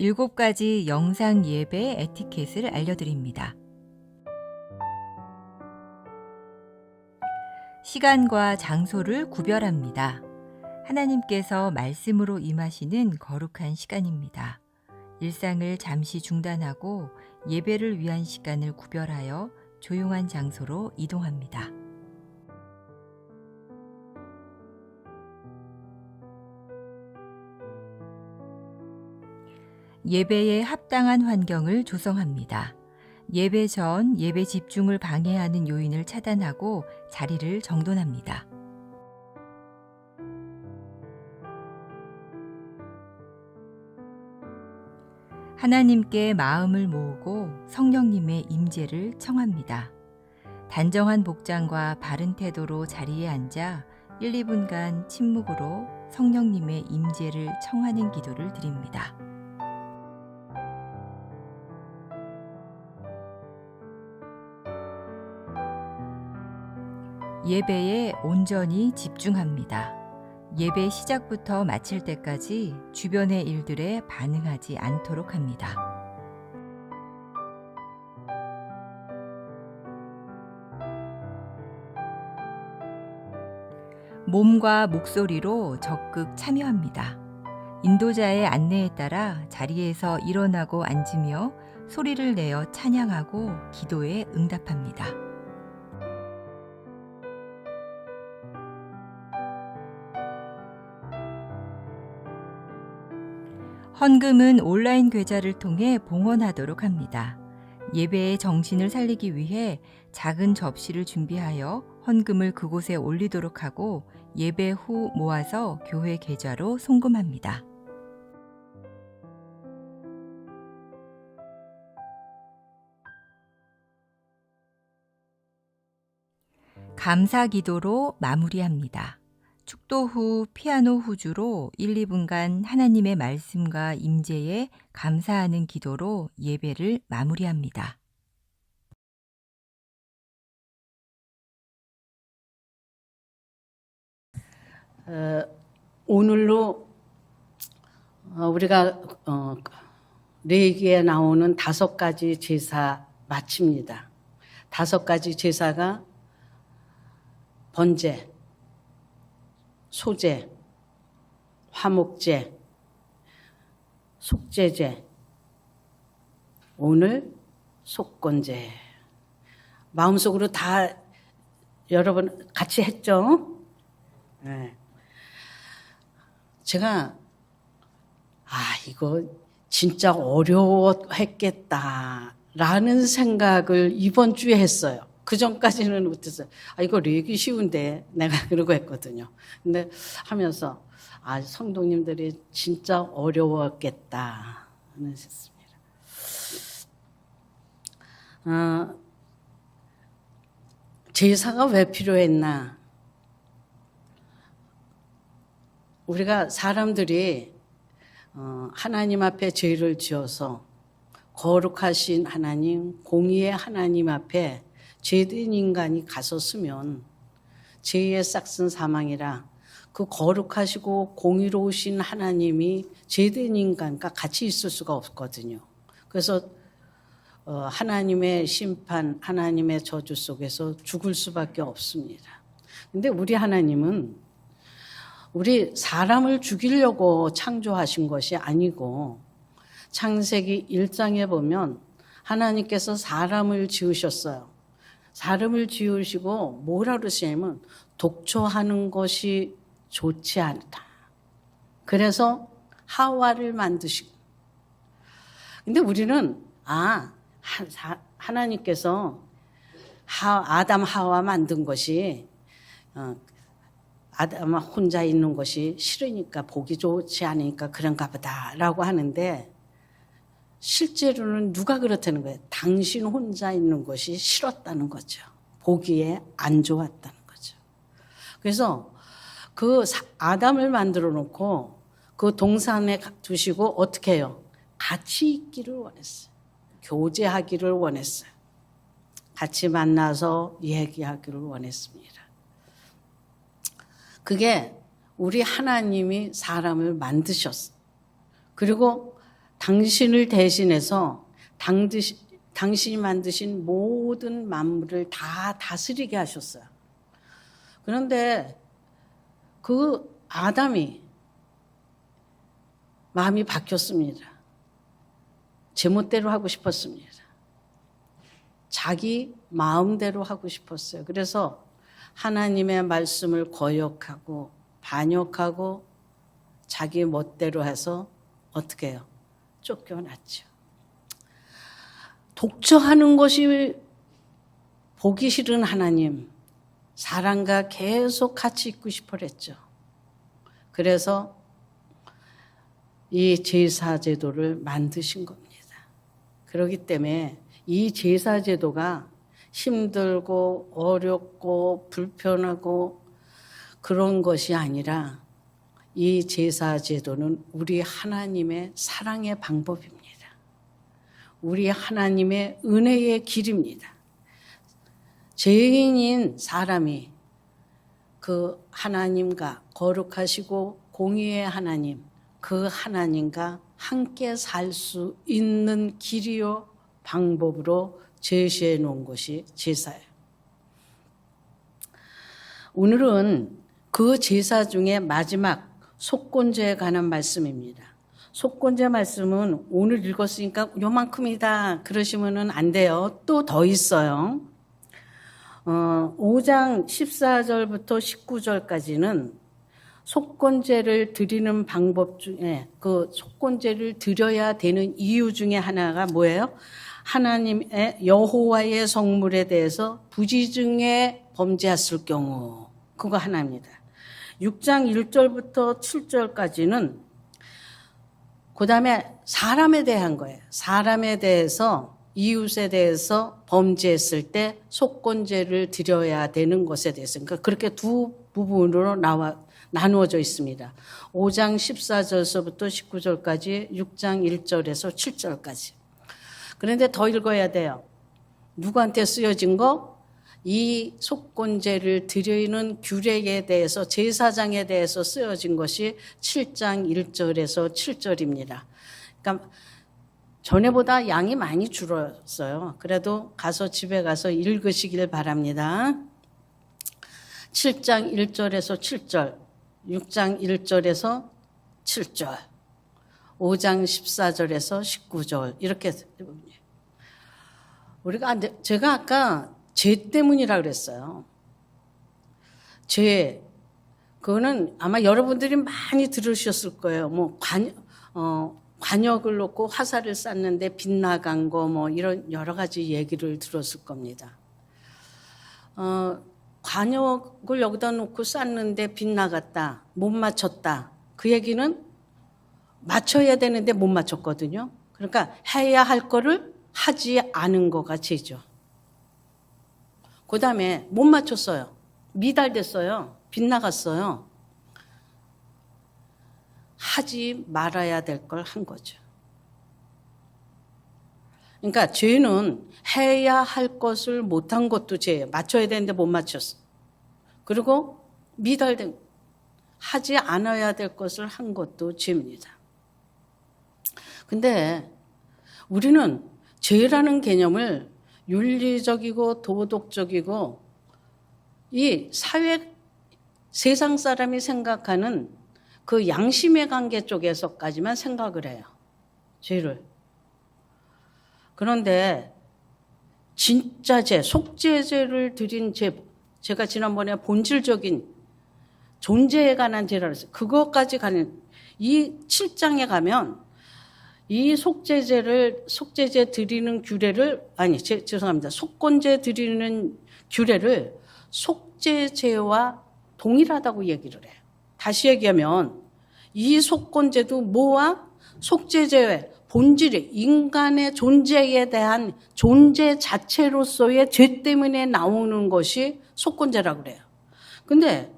7가지 영상 예배 에티켓을 알려드립니다. 시간과 장소를 구별합니다. 하나님께서 말씀으로 임하시는 거룩한 시간입니다. 일상을 잠시 중단하고 예배를 위한 시간을 구별하여 조용한 장소로 이동합니다. 예배에 합당한 환경을 조성합니다. 예배 전 예배 집중을 방해하는 요인을 차단하고 자리를 정돈합니다. 하나님께 마음을 모으고 성령님의 임재를 청합니다. 단정한 복장과 바른 태도로 자리에 앉아 1, 2분간 침묵으로 성령님의 임재를 청하는 기도를 드립니다. 예배에 온전히 집중합니다. 예배 시작부터 마칠 때까지 주변의 일들에 반응하지 않도록 합니다. 몸과 목소리로 적극 참여합니다. 인도자의 안내에 따라 자리에서 일어나고 앉으며 소리를 내어 찬양하고 기도에 응답합니다. 헌금은 온라인 계좌를 통해 봉헌하도록 합니다. 예배의 정신을 살리기 위해 작은 접시를 준비하여 헌금을 그곳에 올리도록 하고 예배 후 모아서 교회 계좌로 송금합니다. 감사 기도로 마무리합니다. 축도 후 피아노 후주로 1, 2분간 하나님의 말씀과 임재에 감사하는 기도로 예배를 마무리합니다. 오늘로 우리가 레위기에 나오는 5가지 제사 마칩니다. 5가지 제사가 번제, 소제, 화목제, 속죄제, 오늘 속건제. 마음속으로 다 여러분 같이 했죠? 네. 제가 이거 진짜 어려웠겠다라는 생각을 이번 주에 했어요. 그 전까지는 못했어요. 이거 레위기 쉬운데 내가 그러고 했거든요. 근데 하면서 성도님들이 진짜 어려웠겠다 하는 생각입니다. 제사가 왜 필요했나? 우리가 사람들이 하나님 앞에 죄를 지어서 거룩하신 하나님, 공의의 하나님 앞에 죄된 인간이 가서 서면 죄의 싹슨 사망이라 그 거룩하시고 공의로우신 하나님이 죄된 인간과 같이 있을 수가 없거든요. 그래서 하나님의 심판, 하나님의 저주 속에서 죽을 수밖에 없습니다. 근데 우리 하나님은 우리 사람을 죽이려고 창조하신 것이 아니고 창세기 1장에 보면 하나님께서 사람을 지으셨어요. 사람을 지으시고 뭐라 그러시냐면 독초하는 것이 좋지 않다. 그래서 하와를 만드시고. 근데 우리는 하나님께서 아담 하와 만든 것이 아담 혼자 있는 것이 싫으니까 보기 좋지 않으니까 그런가 보다라고 하는데 실제로는 누가 그렇다는 거예요? 당신 혼자 있는 것이 싫었다는 거죠. 보기에 안 좋았다는 거죠. 그래서 그 아담을 만들어 놓고 그 동산에 두시고 어떻게 해요? 같이 있기를 원했어요. 교제하기를 원했어요. 같이 만나서 얘기하기를 원했습니다. 그게 우리 하나님이 사람을 만드셨어요. 그리고 당신을 대신해서 당신이 만드신 모든 만물을 다 다스리게 하셨어요. 그런데 그 아담이 마음이 바뀌었습니다. 제멋대로 하고 싶었습니다. 자기 마음대로 하고 싶었어요. 그래서 하나님의 말씀을 거역하고 반역하고 자기 멋대로 해서 어떻게 해요? 쫓겨났죠. 독처하는 것이 보기 싫은 하나님, 사람과 계속 같이 있고 싶어 했죠. 그래서 이 제사제도를 만드신 겁니다. 그렇기 때문에 이 제사제도가 힘들고 어렵고 불편하고 그런 것이 아니라 이 제사제도는 우리 하나님의 사랑의 방법입니다. 우리 하나님의 은혜의 길입니다. 죄인인 사람이 그 하나님과 거룩하시고 공의의 하나님, 그 하나님과 함께 살 수 있는 길이요 방법으로 제시해 놓은 것이 제사예요. 오늘은 그 제사 중에 마지막 속건제에 관한 말씀입니다. 속건제 말씀은 오늘 읽었으니까 요만큼이다 그러시면 안 돼요. 또 더 있어요. 5장 14절부터 19절까지는 속건제를 드리는 방법 중에 그 속건제를 드려야 되는 이유 중에 하나가 뭐예요? 하나님의 여호와의 성물에 대해서 부지중에 범죄했을 경우 그거 하나입니다. 6장 1절부터 7절까지는 그 다음에 사람에 대한 거예요. 사람에 대해서 이웃에 대해서 범죄했을 때 속건제를 드려야 되는 것에 대해서 그러니까 그렇게 두 부분으로 나누어져 있습니다. 5장 14절서부터 19절까지 6장 1절에서 7절까지. 그런데 더 읽어야 돼요. 누구한테 쓰여진 거? 이 속건제를 드리는 규례에 대해서 제사장에 대해서 쓰여진 것이 7장 1절에서 7절입니다. 그러니까 전에보다 양이 많이 줄었어요. 그래도 집에 가서 읽으시길 바랍니다. 7장 1절에서 7절, 6장 1절에서 7절, 5장 14절에서 19절 이렇게 제가 아까 죄 때문이라 그랬어요. 죄 그거는 아마 여러분들이 많이 들으셨을 거예요. 뭐 관역을 놓고 화살을 쐈는데 빗나간 거 뭐 이런 여러 가지 얘기를 들었을 겁니다. 관역을 여기다 놓고 쐈는데 빗나갔다, 못 맞췄다. 그 얘기는 맞춰야 되는데 못 맞췄거든요. 그러니까 해야 할 거를 하지 않은 거가 죄죠. 그 다음에 못 맞췄어요. 미달됐어요. 빗나갔어요. 하지 말아야 될 걸 한 거죠. 그러니까 죄는 해야 할 것을 못한 것도 죄예요. 맞춰야 되는데 못 맞췄어. 그리고 미달된 하지 않아야 될 것을 한 것도 죄입니다. 근데 우리는 죄라는 개념을 윤리적이고 도덕적이고 이 세상 사람이 생각하는 그 양심의 관계 쪽에서까지만 생각을 해요. 죄를. 그런데 진짜 속죄죄를 드린 제가 지난번에 본질적인 존재에 관한 죄라 그랬어요. 그것까지 가는 이 7장에 가면 이 속죄제 드리는 규례를 죄송합니다. 속건제 드리는 규례를 속죄제와 동일하다고 얘기를 해요. 다시 얘기하면 이 속건제도 뭐와 속죄제의 본질의 인간의 존재에 대한 존재 자체로서의 죄 때문에 나오는 것이 속건제라고 그래요. 근데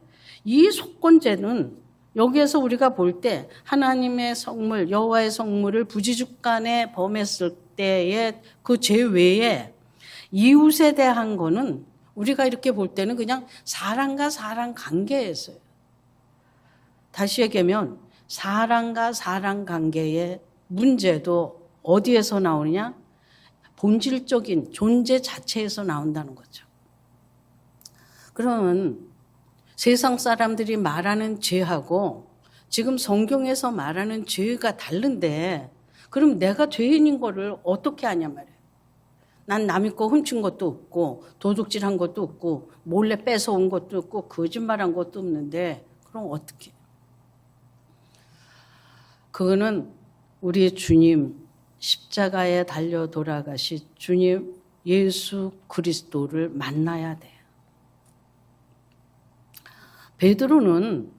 이 속건제는 여기에서 우리가 볼 때 하나님의 성물, 여호와의 성물을 부지중간에 범했을 때의 그 죄 외에 이웃에 대한 거는 우리가 이렇게 볼 때는 그냥 사람과 사람 관계에서요. 다시 얘기하면 사람과 사람 관계에 문제도 어디에서 나오느냐? 본질적인 존재 자체에서 나온다는 거죠. 그러면 세상 사람들이 말하는 죄하고 지금 성경에서 말하는 죄가 다른데 그럼 내가 죄인인 거를 어떻게 아냔 말이에요. 난 남의 거 훔친 것도 없고 도둑질한 것도 없고 몰래 뺏어온 것도 없고 거짓말한 것도 없는데 그럼 어떻게? 그거는 우리 주님 십자가에 달려 돌아가신 주님 예수 그리스도를 만나야 돼요. 베드로는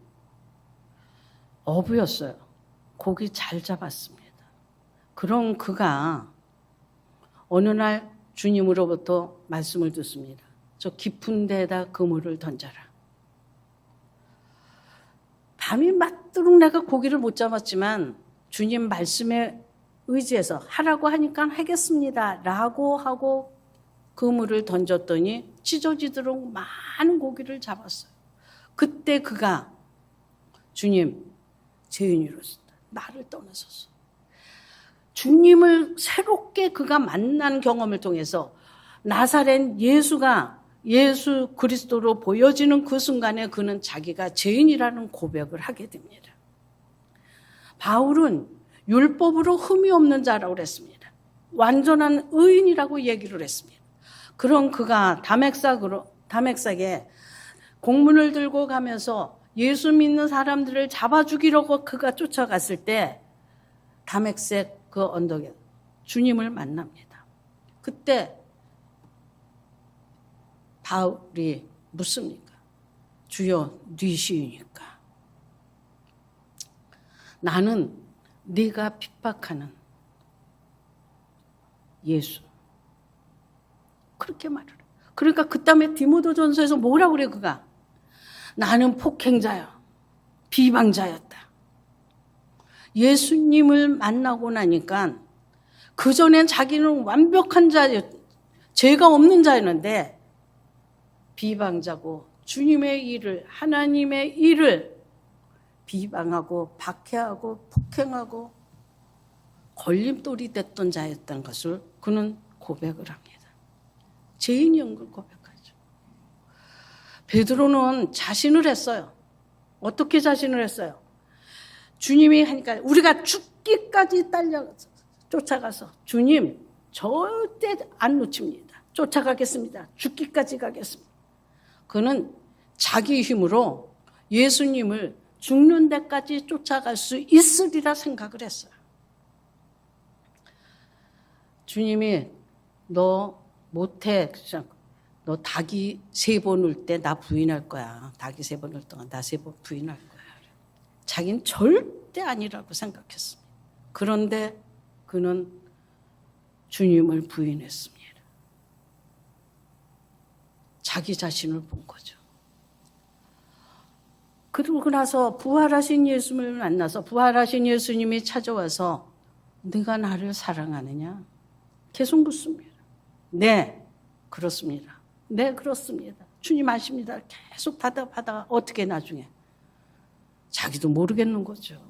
어부였어요. 고기 잘 잡았습니다. 그럼 그가 어느 날 주님으로부터 말씀을 듣습니다. 저 깊은 데에다 그물을 던져라. 밤이 맞도록 내가 고기를 못 잡았지만 주님 말씀에 의지해서 하라고 하니까 하겠습니다 라고 하고 그물을 던졌더니 찢어지도록 많은 고기를 잡았어요. 그때 그가 주님 죄인이로서 나를 떠나소서. 주님을 새롭게 그가 만난 경험을 통해서 나사렛 예수가 예수 그리스도로 보여지는 그 순간에 그는 자기가 죄인이라는 고백을 하게 됩니다. 바울은 율법으로 흠이 없는 자라고 그랬습니다. 완전한 의인이라고 얘기를 했습니다. 그럼 그가 다맥삭에 공문을 들고 가면서 예수 믿는 사람들을 잡아 죽이려고 그가 쫓아갔을 때 다맥삭 그 언덕에 주님을 만납니다. 그때 바울이 묻습니까? 주여 뉘시니까 나는 네가 핍박하는 예수. 그렇게 말을 해. 그러니까 그 다음에 디모데전서에서 뭐라고 그래 그가? 나는 폭행자야. 비방자였다. 예수님을 만나고 나니까 그전엔 자기는 완벽한 죄가 없는 자였는데 비방자고 주님의 일을 하나님의 일을 비방하고 박해하고 폭행하고 걸림돌이 됐던 자였던 것을 그는 고백을 합니다. 죄인인 걸 고백하죠. 베드로는 자신을 했어요. 어떻게 자신을 했어요? 주님이 하니까 우리가 죽기까지 쫓아가서 주님 절대 안 놓칩니다. 쫓아가겠습니다. 죽기까지 가겠습니다. 그는 자기 힘으로 예수님을 죽는 데까지 쫓아갈 수 있으리라 생각을 했어요. 주님이 너 못해. 너 닭이 3번 울 때 나 부인할 거야. 닭이 3번 울 동안 나 3번 부인할 거야. 자기는 절대 아니라고 생각했습니다. 그런데 그는 주님을 부인했습니다. 자기 자신을 본 거죠. 그러고 나서 부활하신 예수님을 만나서 부활하신 예수님이 찾아와서 네가 나를 사랑하느냐? 계속 묻습니다. 네, 그렇습니다. 네, 그렇습니다. 주님 아십니다. 계속 받아가다가 어떻게 나중에 자기도 모르겠는 거죠.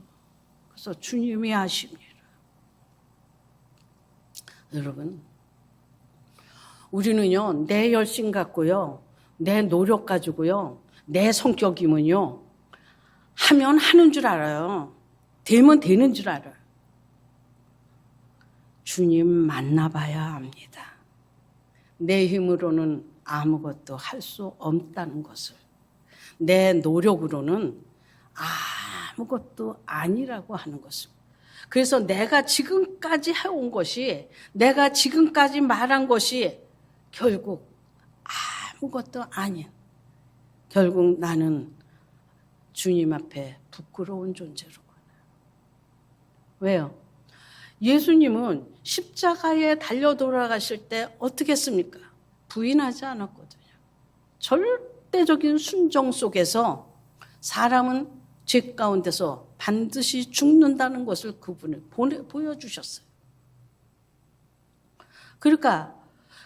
그래서 주님이 아십니다. 여러분, 우리는요, 내 열심 갖고요, 내 노력 가지고요, 내 성격이면요, 하면 하는 줄 알아요. 되면 되는 줄 알아요. 주님 만나봐야 합니다. 내 힘으로는 아무것도 할 수 없다는 것을, 내 노력으로는 아무것도 아니라고 하는 것을. 그래서 내가 지금까지 해온 것이, 내가 지금까지 말한 것이 결국 아무것도 아닌, 결국 나는 주님 앞에 부끄러운 존재로 가요. 왜요? 예수님은 십자가에 달려 돌아가실 때 어떻게 했습니까? 부인하지 않았거든요. 절대적인 순종 속에서 사람은 죄 가운데서 반드시 죽는다는 것을 그분을 보여주셨어요. 그러니까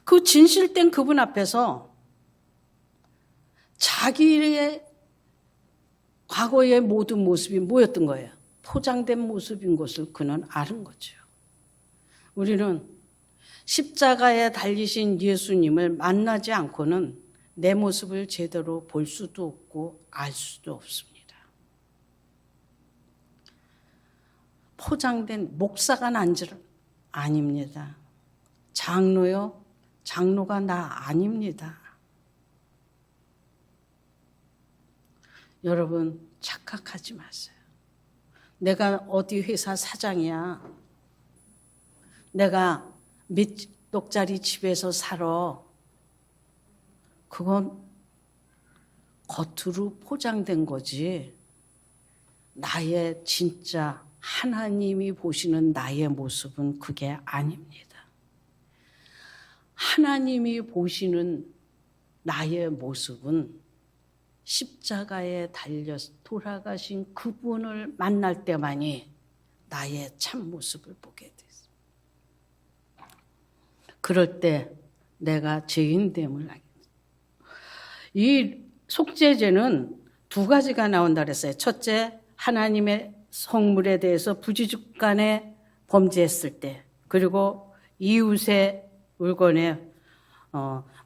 그 진실된 그분 앞에서 자기의 과거의 모든 모습이 뭐였던 거예요? 포장된 모습인 것을 그는 아는 거죠. 우리는 십자가에 달리신 예수님을 만나지 않고는 내 모습을 제대로 볼 수도 없고 알 수도 없습니다. 포장된 목사가 난 줄 아닙니다. 장로요? 장로가 나 아닙니다. 여러분 착각하지 마세요. 내가 어디 회사 사장이야. 내가 몇 억짜리 집에서 살아. 그건 겉으로 포장된 거지. 나의 진짜 하나님이 보시는 나의 모습은 그게 아닙니다. 하나님이 보시는 나의 모습은 십자가에 달려 돌아가신 그분을 만날 때만이 나의 참모습을 보게 됐어요. 그럴 때 내가 죄인됨을 알게 됐어요. 이 속죄죄는 두 가지가 나온다 그랬어요. 첫째, 하나님의 성물에 대해서 부지중간에 범죄했을 때, 그리고 이웃의 물건에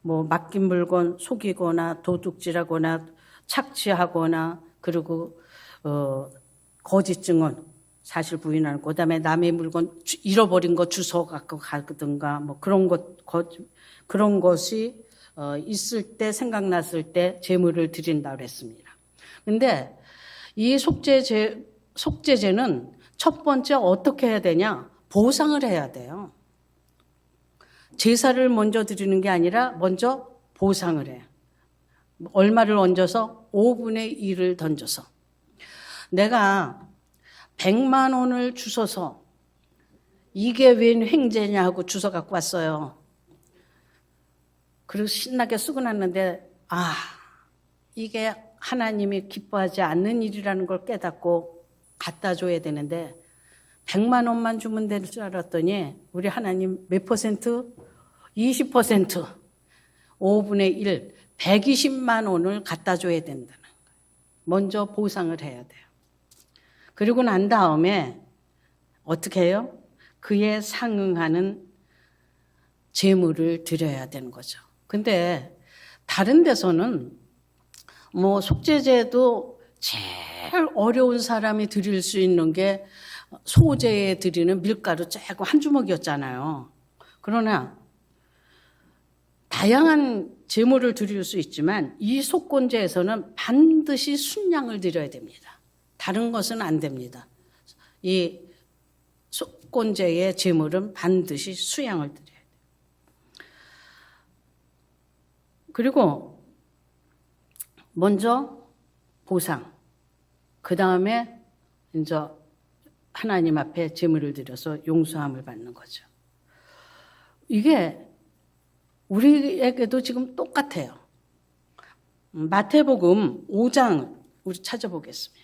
맡긴 물건 속이거나 도둑질하거나 착취하거나, 그리고 거짓 증언 사실 부인하는 거, 그다음에 남의 물건 잃어버린 거 주워 갖고 가든가 그런 것이 있을 때, 생각났을 때 제물을 드린다 그랬습니다. 근데 이 속죄제는 첫 번째 어떻게 해야 되냐? 보상을 해야 돼요. 제사를 먼저 드리는 게 아니라 먼저 보상을 해요. 얼마를 얹어서? 5분의 1을 던져서. 내가 100만 원을 주워서 이게 웬 횡재냐 하고 주워 갖고 왔어요. 그리고 신나게 쓰고 났는데 이게 하나님이 기뻐하지 않는 일이라는 걸 깨닫고 갖다 줘야 되는데 100만 원만 주면 될 줄 알았더니 우리 하나님 몇 퍼센트? 20%, 5분의 1, 120만 원을 갖다 줘야 된다는 거예요. 먼저 보상을 해야 돼요. 그리고 난 다음에 어떻게 해요? 그에 상응하는 제물을 드려야 되는 거죠. 근데 다른 데서는 속죄제도 제일 어려운 사람이 드릴 수 있는 게 소제에 드리는 밀가루 쬐고 한 주먹이었잖아요. 그러나 다양한 제물을 드릴 수 있지만 이 속건제에서는 반드시 순양을 드려야 됩니다. 다른 것은 안 됩니다. 이 속건제의 제물은 반드시 수양을 드려야 돼요. 그리고 먼저 보상, 그 다음에 이제 하나님 앞에 제물을 드려서 용서함을 받는 거죠. 이게 우리에게도 지금 똑같아요. 마태복음 5장 우리 찾아보겠습니다.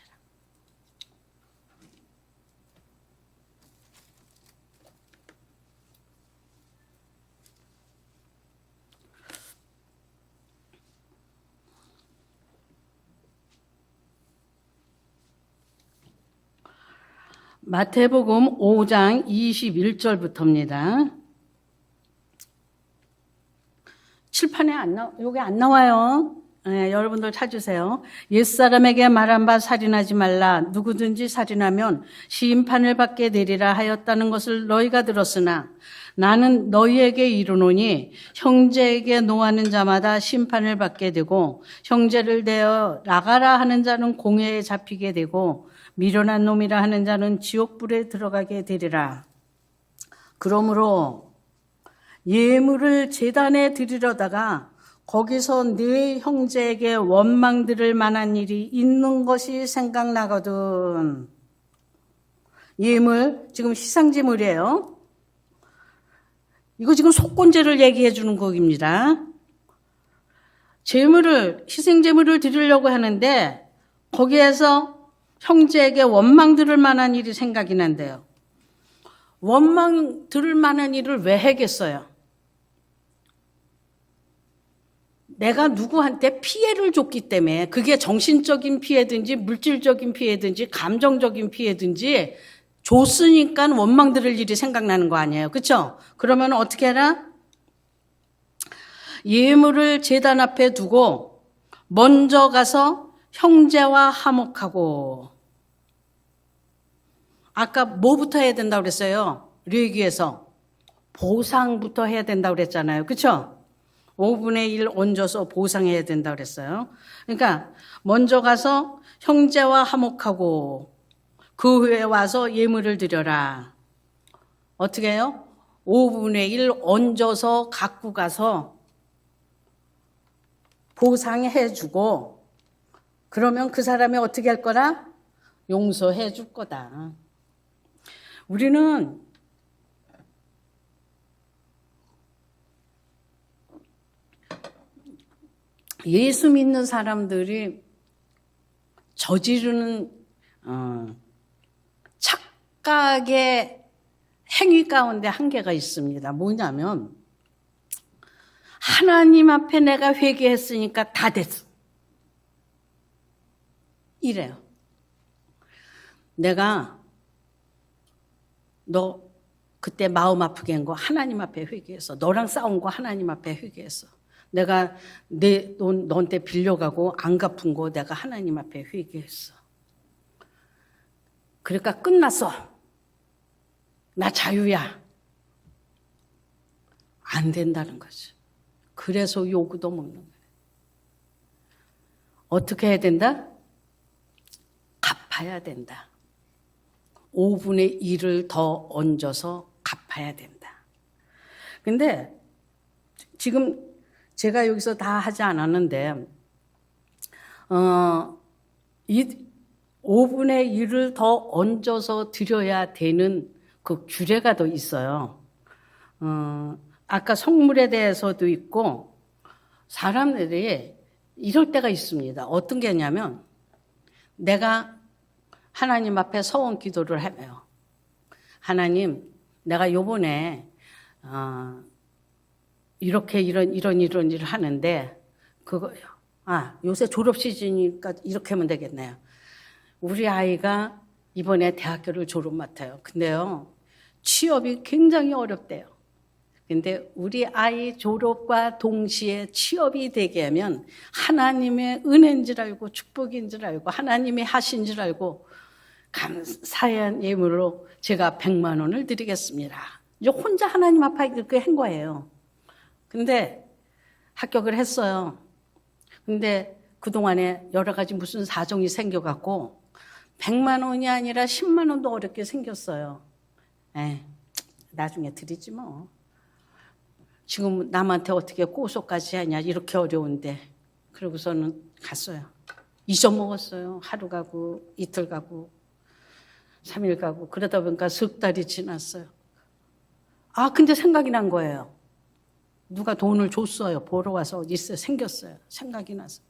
마태복음 5장 21절부터입니다. 칠판에 여기 안 나와요. 네, 여러분들 찾으세요. 옛사람에게 말한 바 살인하지 말라. 누구든지 살인하면 심판을 받게 되리라 하였다는 것을 너희가 들었으나 나는 너희에게 이르노니 형제에게 노하는 자마다 심판을 받게 되고 형제를 대어 나가라 하는 자는 공회에 잡히게 되고 미련한 놈이라 하는 자는 지옥불에 들어가게 되리라. 그러므로 예물을 제단에 드리려다가 거기서 네 형제에게 원망 들을 만한 일이 있는 것이 생각나거든. 예물, 지금 희상제물이에요. 이거 지금 속건제를 얘기해 주는 곡입니다. 희생제물을 드리려고 하는데 거기에서 형제에게 원망 들을 만한 일이 생각이 난대요. 원망 들을 만한 일을 왜 하겠어요? 내가 누구한테 피해를 줬기 때문에 그게 정신적인 피해든지 물질적인 피해든지 감정적인 피해든지 줬으니까 원망 들을 일이 생각나는 거 아니에요. 그렇죠? 그러면 어떻게 해라? 예물을 제단 앞에 두고 먼저 가서 형제와 화목하고, 아까 뭐부터 해야 된다고 그랬어요? 레위기에서 보상부터 해야 된다고 그랬잖아요. 그렇죠? 5분의 1 얹어서 보상해야 된다고 그랬어요. 그러니까 먼저 가서 형제와 화목하고 그 후에 와서 예물을 드려라. 어떻게 해요? 5분의 1 얹어서 갖고 가서 보상해 주고, 그러면 그 사람이 어떻게 할 거라? 용서해 줄 거다. 우리는 예수 믿는 사람들이 저지르는 착각의 행위 가운데 한계가 있습니다. 뭐냐면 하나님 앞에 내가 회개했으니까 다 됐어. 이래요. 내가 너 그때 마음 아프게 한 거 하나님 앞에 회개했어. 너랑 싸운 거 하나님 앞에 회개했어. 내가 내 돈 너한테 빌려가고 안 갚은 거 내가 하나님 앞에 회개했어. 그러니까 끝났어. 나 자유야. 안 된다는 거지. 그래서 요구도 먹는 거예요. 어떻게 해야 된다? 갚아야 된다. 5분의 1을 더 얹어서 갚아야 된다. 근데 지금 제가 여기서 다 하지 않았는데, 이 5분의 1을 더 얹어서 드려야 되는 그 규례가 더 있어요. 아까 성물에 대해서도 있고, 사람들이 이럴 때가 있습니다. 어떤 게 있냐면, 내가 하나님 앞에 서원 기도를 해요. 하나님, 내가 요번에 이렇게 이런 일을 하는데, 요새 졸업 시즌이니까 이렇게 하면 되겠네요. 우리 아이가 이번에 대학교를 졸업 맡아요. 근데요, 취업이 굉장히 어렵대요. 근데 우리 아이 졸업과 동시에 취업이 되게 하면 하나님의 은혜인 줄 알고 축복인 줄 알고 하나님이 하신 줄 알고 감사한 예물로 제가 100만 원을 드리겠습니다. 이제 혼자 하나님 앞에 그렇게 한 거예요. 근데 합격을 했어요. 근데 그동안에 여러 가지 무슨 사정이 생겨갖고 100만 원이 아니라 10만 원도 어렵게 생겼어요. 나중에 드리지 뭐. 지금 남한테 어떻게 고소까지 하냐, 이렇게 어려운데. 그러고서는 갔어요. 잊어먹었어요. 하루 가고 이틀 가고 3일 가고 그러다 보니까 석 달이 지났어요. 근데 생각이 난 거예요. 누가 돈을 줬어요. 보러 와서 있어요. 생겼어요. 생각이 나서.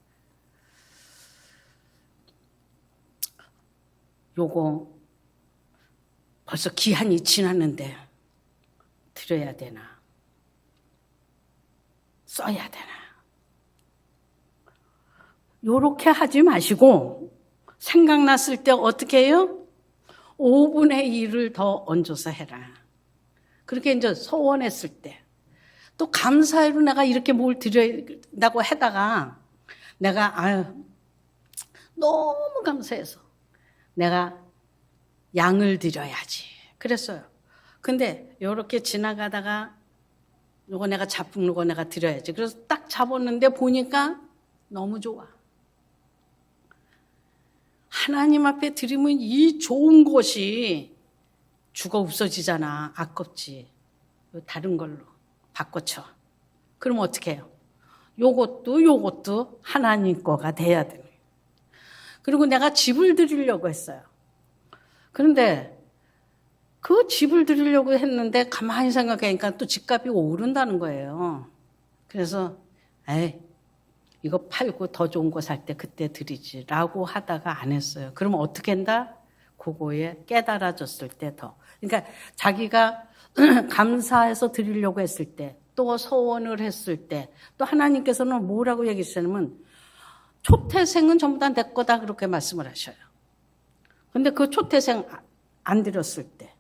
요거 벌써 기한이 지났는데 드려야 되나? 써야 되나? 요렇게 하지 마시고 생각났을 때 어떻게 해요? 5분의 1을 더 얹어서 해라. 그렇게 이제 소원했을 때. 또 감사해로 내가 이렇게 뭘 드린다고 하다가 내가 너무 감사해서 내가 양을 드려야지 그랬어요. 근데 이렇게 지나가다가 이거 내가 잡은 거 내가 드려야지. 그래서 딱 잡았는데 보니까 너무 좋아. 하나님 앞에 드리면 이 좋은 것이 죽어 없어지잖아. 아깝지. 다른 걸로 바꿔쳐. 그럼 어떻게 해요? 요것도 하나님 거가 돼야 돼요. 그리고 내가 집을 드리려고 했어요. 그런데 그 집을 드리려고 했는데 가만히 생각하니까 또 집값이 오른다는 거예요. 그래서 이거 팔고 더 좋은 거 살 때 그때 드리지라고 하다가 안 했어요. 그러면 어떻게 한다? 그거에 깨달아졌을 때 더. 그러니까 자기가 감사해서 드리려고 했을 때 또 서원을 했을 때 또 하나님께서는 뭐라고 얘기하시냐면 초태생은 전부 다 내 거다 그렇게 말씀을 하셔요. 근데 그 초태생 안 드렸을 때,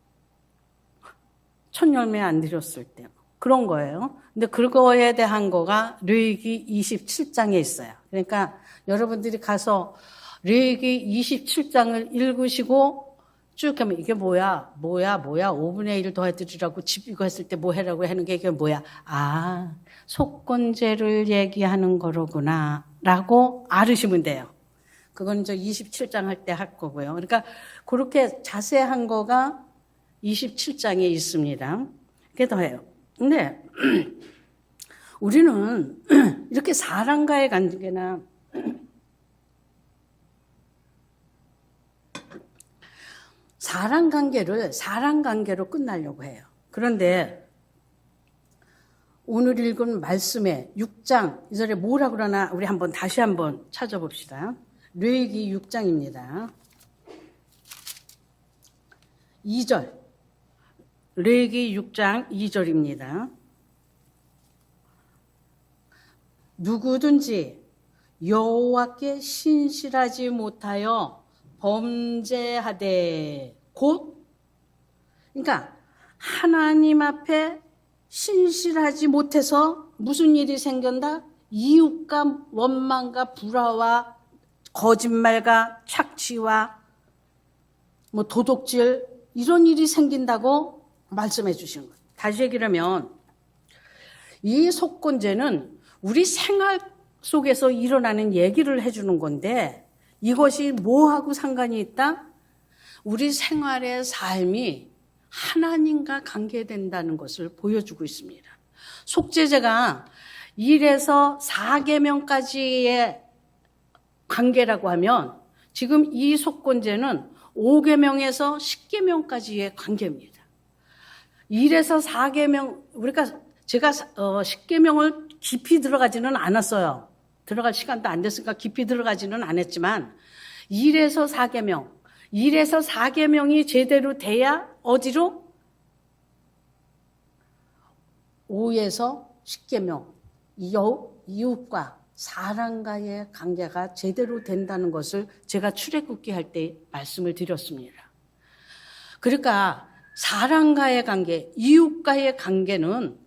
첫 열매 안 드렸을 때 그런 거예요. 근데 그거에 대한 거가 레위기 27장에 있어요. 그러니까 여러분들이 가서 레위기 27장을 읽으시고 쭉 하면 이게 뭐야 5분의 1 더해드리라고 집 이거 했을 때 뭐 해라고 하는 게 이게 뭐야, 아 속건제를 얘기하는 거로구나 라고 알으시면 돼요. 그건 저 27장 할 때 할 거고요. 그러니까 그렇게 자세한 거가 27장에 있습니다. 그게 더해요. 근데 우리는 이렇게 사람과의 관계나 사람 관계로 끝나려고 해요. 그런데 오늘 읽은 말씀에 6장 2절에 뭐라 그러나 우리 다시 한번 찾아봅시다. 레위기 6장입니다. 2절. 레위기 6장 2절입니다. 누구든지 여호와께 신실하지 못하여 범죄하되 곧, 그러니까 하나님 앞에 신실하지 못해서 무슨 일이 생긴다? 이웃과 원망과 불화와 거짓말과 착취와 뭐 도둑질 이런 일이 생긴다고 말씀해 주시는 거예요. 다시 얘기를 하면 이 속건제는 우리 생활 속에서 일어나는 얘기를 해주는 건데 이것이 뭐하고 상관이 있다? 우리 생활의 삶이 하나님과 관계된다는 것을 보여주고 있습니다. 속죄제가 1에서 4계명까지의 관계라고 하면 지금 이 속건제는 5계명에서 10계명까지의 관계입니다. 1에서 4계명, 제가 10계명을 깊이 들어가지는 않았어요. 들어갈 시간도 안 됐으니까 깊이 들어가지는 않았지만 1에서 4계명, 1에서 4계명이 제대로 돼야 어디로? 5에서 10계명, 이웃과 사람과의 관계가 제대로 된다는 것을 제가 출애굽기 할 때 말씀을 드렸습니다. 그러니까 사람과의 관계, 이웃과의 관계는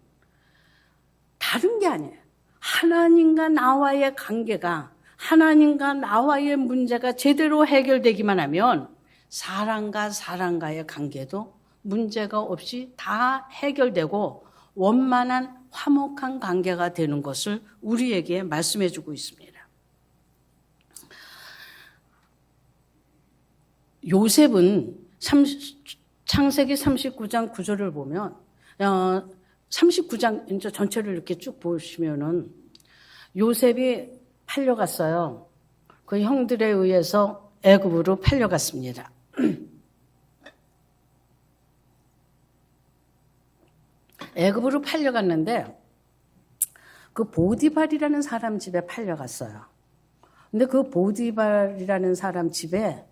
다른 게 아니에요. 하나님과 나와의 관계가, 하나님과 나와의 문제가 제대로 해결되기만 하면 사람과 사람과의 관계도 문제가 없이 다 해결되고 원만한 화목한 관계가 되는 것을 우리에게 말씀해 주고 있습니다. 요셉은 창세기 39장 9절을 보면 39장 이제 전체를 이렇게 쭉 보시면은 요셉이 팔려갔어요. 그 형들에 의해서 애굽으로 팔려갔습니다. 애굽으로 팔려갔는데 그 보디발이라는 사람 집에 팔려갔어요. 근데 그 보디발이라는 사람 집에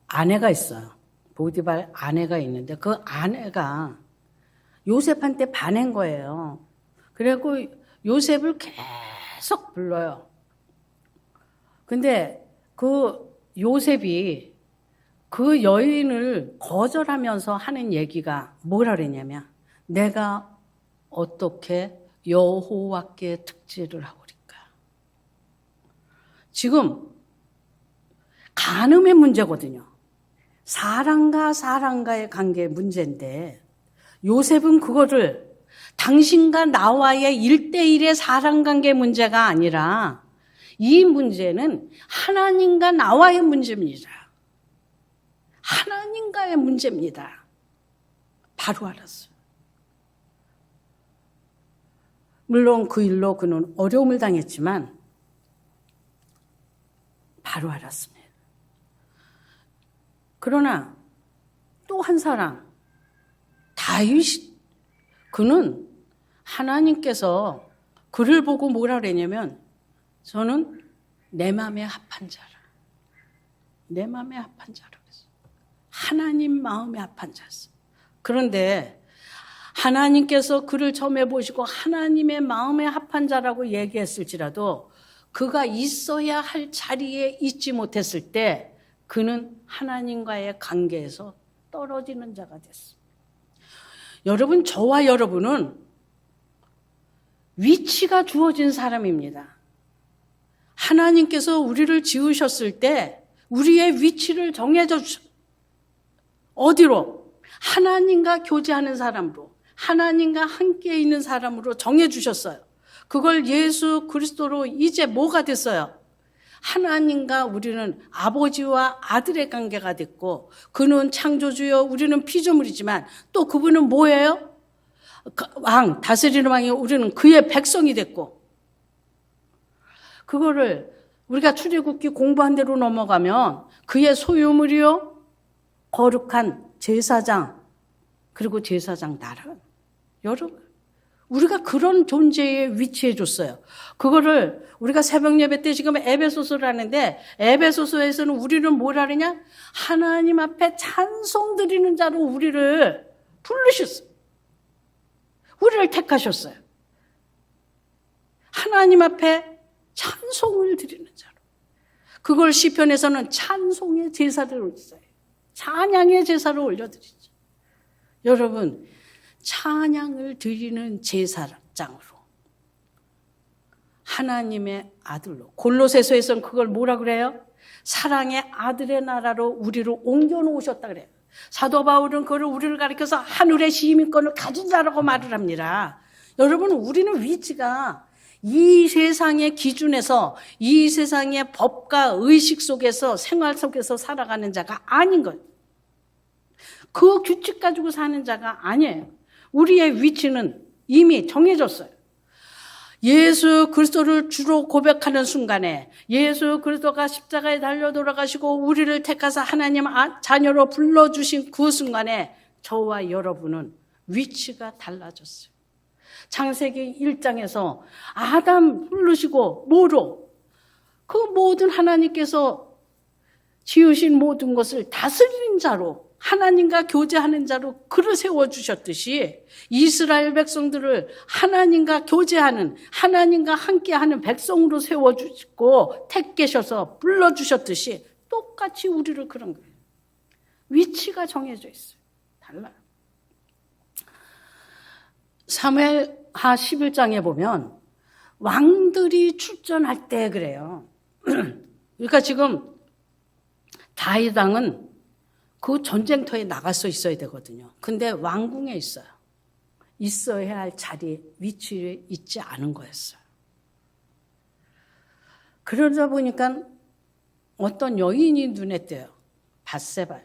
아내가 있어요. 보디발 아내가 있는데 그 아내가 요셉한테 반한 거예요. 그래갖고 요셉을 계속 불러요. 근데 그 요셉이 그 여인을 거절하면서 하는 얘기가 뭐라 그랬냐면 내가 어떻게 여호와께 특지를 하오리까. 지금 간음의 문제거든요. 사람과 사람과의 관계의 문제인데 요셉은 그거를 당신과 나와의 1대1의 사람관계 문제가 아니라 이 문제는 하나님과 나와의 문제입니다. 하나님과의 문제입니다. 바로 알았어요. 물론 그 일로 그는 어려움을 당했지만 바로 알았습니다. 그러나 또 한 사람 다윗, 그는 하나님께서 그를 보고 뭐라 그랬냐면 저는 내 마음에 합한 자라. 내 마음에 합한 자라 그랬어요. 하나님 마음에 합한 자였어요. 그런데 하나님께서 그를 점해 보시고 하나님의 마음에 합한 자라고 얘기했을지라도 그가 있어야 할 자리에 있지 못했을 때 그는 하나님과의 관계에서 떨어지는 자가 됐습니다. 여러분, 저와 여러분은 위치가 주어진 사람입니다. 하나님께서 우리를 지으셨을 때 우리의 위치를 정해져 주셨어요. 어디로? 하나님과 교제하는 사람으로, 하나님과 함께 있는 사람으로 정해주셨어요. 그걸 예수 그리스도로 이제 뭐가 됐어요? 하나님과 우리는 아버지와 아들의 관계가 됐고, 그는 창조주요 우리는 피조물이지만 또 그분은 뭐예요? 왕, 다스리는 왕이, 우리는 그의 백성이 됐고, 그거를 우리가 출애굽기 공부한 대로 넘어가면 그의 소유물이요 거룩한 제사장, 그리고 제사장 나라. 여러분, 우리가 그런 존재에 위치해 줬어요. 그거를 우리가 새벽 예배 때 지금 에베소서를 하는데, 에베소서에서는 우리는 뭐라 그러냐? 하나님 앞에 찬송 드리는 자로 우리를 부르셨어요. 우리를 택하셨어요. 하나님 앞에 찬송을 드리는 자로. 그걸 시편에서는 찬송의 제사를 올렸어요. 찬양의 제사를 올려드리죠. 여러분, 찬양을 드리는 제사장으로, 하나님의 아들로, 골로새서에서는 그걸 뭐라 그래요? 사랑의 아들의 나라로 우리를 옮겨놓으셨다 그래요. 사도 바울은 그걸 우리를 가리켜서 하늘의 시민권을 가진 자라고 말을 합니다. 여러분, 우리는 위치가 이 세상의 기준에서, 이 세상의 법과 의식 속에서, 생활 속에서 살아가는 자가 아닌 거예요. 그 규칙 가지고 사는 자가 아니에요. 우리의 위치는 이미 정해졌어요. 예수 그리스도를 주로 고백하는 순간에, 예수 그리스도가 십자가에 달려 돌아가시고 우리를 택하사 하나님 자녀로 불러주신 그 순간에 저와 여러분은 위치가 달라졌어요. 창세기 1장에서 아담 부르시고 뭐로? 그 모든 하나님께서 지으신 모든 것을 다스리는 자로, 하나님과 교제하는 자로 그를 세워주셨듯이 이스라엘 백성들을 하나님과 교제하는, 하나님과 함께하는 백성으로 세워주시고 택계셔서 불러주셨듯이 똑같이 우리를 그런 거예요. 위치가 정해져 있어요. 달라요. 사무엘하 11장에 보면 왕들이 출전할 때 그래요. 그러니까 지금 다윗 왕은 그 전쟁터에 나가서 있어야 되거든요. 근데 왕궁에 있어요. 있어야 할 자리에, 위치에 있지 않은 거였어요. 그러다 보니까 어떤 여인이 눈에 띄어요. 밧세바.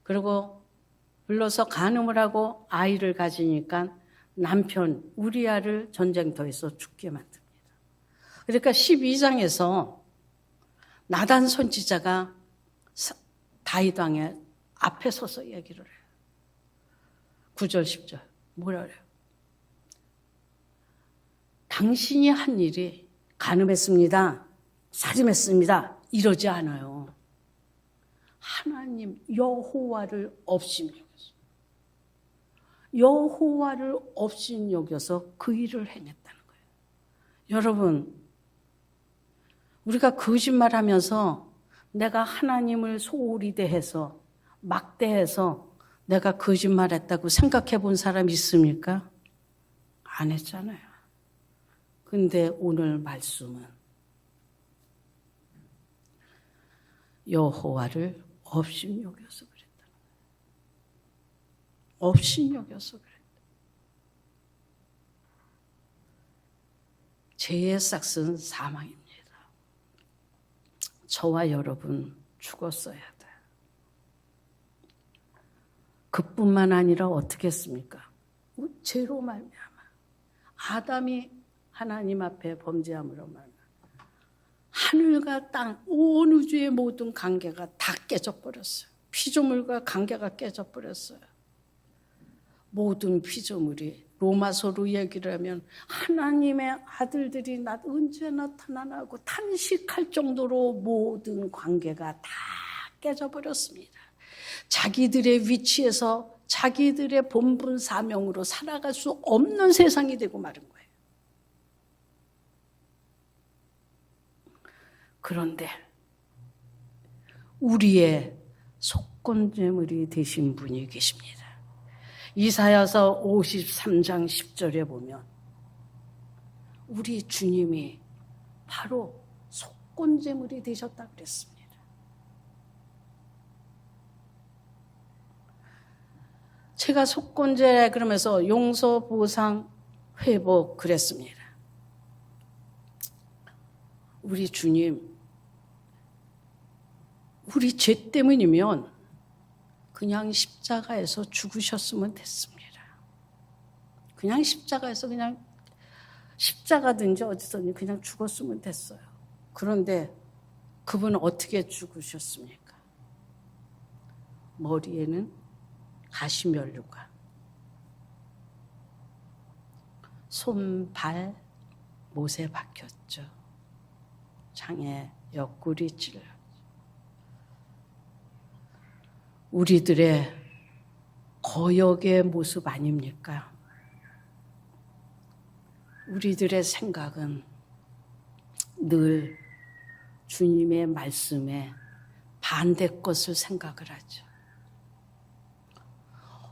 그리고 불러서 간음을 하고 아이를 가지니까 남편 우리아를 전쟁터에서 죽게 만듭니다. 그러니까 12장에서 나단 선지자가 다윗 왕의 앞에 서서 얘기를 해요. 9절 10절 뭐라 그래요? 당신이 한 일이 간음했습니다, 살인했습니다, 이러지 않아요. 하나님 여호와를 업신여겨서, 여호와를 업신여겨서 그 일을 해냈다는 거예요. 여러분, 우리가 거짓말하면서 내가 하나님을 소홀히 대해서, 막대해서 내가 거짓말했다고 생각해 본 사람 있습니까? 안 했잖아요. 근데 오늘 말씀은 여호와를 업신여겨서 그랬다. 업신여겨서 그랬다. 죄의 싹은 사망입니다. 저와 여러분 죽었어야 돼. 그뿐만 아니라 어떻게 했습니까? 죄로 말미암아 아담이 하나님 앞에 범죄함으로 말미암아 하늘과 땅, 온 우주의 모든 관계가 다 깨져버렸어요. 피조물과 관계가 깨져버렸어요. 모든 피조물이, 로마서로 얘기를 하면 하나님의 아들들이 언제 나타나고 탄식할 정도로 모든 관계가 다 깨져버렸습니다. 자기들의 위치에서 자기들의 본분 사명으로 살아갈 수 없는 세상이 되고 마른 거예요. 그런데 우리의 속건제물이 되신 분이 계십니다. 이사야서 53장 10절에 보면 우리 주님이 바로 속건제물이 되셨다고 그랬습니다. 제가 속건제 그러면서 용서, 보상, 회복 그랬습니다. 우리 주님, 우리 죄 때문이면 그냥 십자가에서 죽으셨으면 됐습니다. 그냥 십자가에서 그냥 십자가든지 어디서든지 그냥 죽었으면 됐어요. 그런데 그분은 어떻게 죽으셨습니까? 머리에는 가시면류관, 손, 발, 못에 박혔죠. 장에 옆구리 찔러. 우리들의 거역의 모습 아닙니까? 우리들의 생각은 늘 주님의 말씀에 반대 것을 생각을 하죠.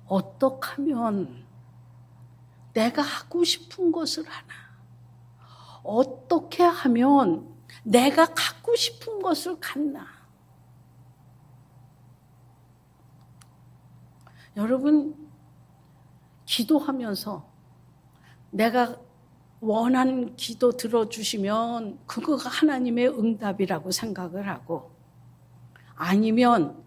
어떻게 하면 내가 하고 싶은 것을 하나? 어떻게 하면 내가 갖고 싶은 것을 갖나? 여러분, 기도하면서 내가 원하는 기도 들어주시면 그거가 하나님의 응답이라고 생각을 하고, 아니면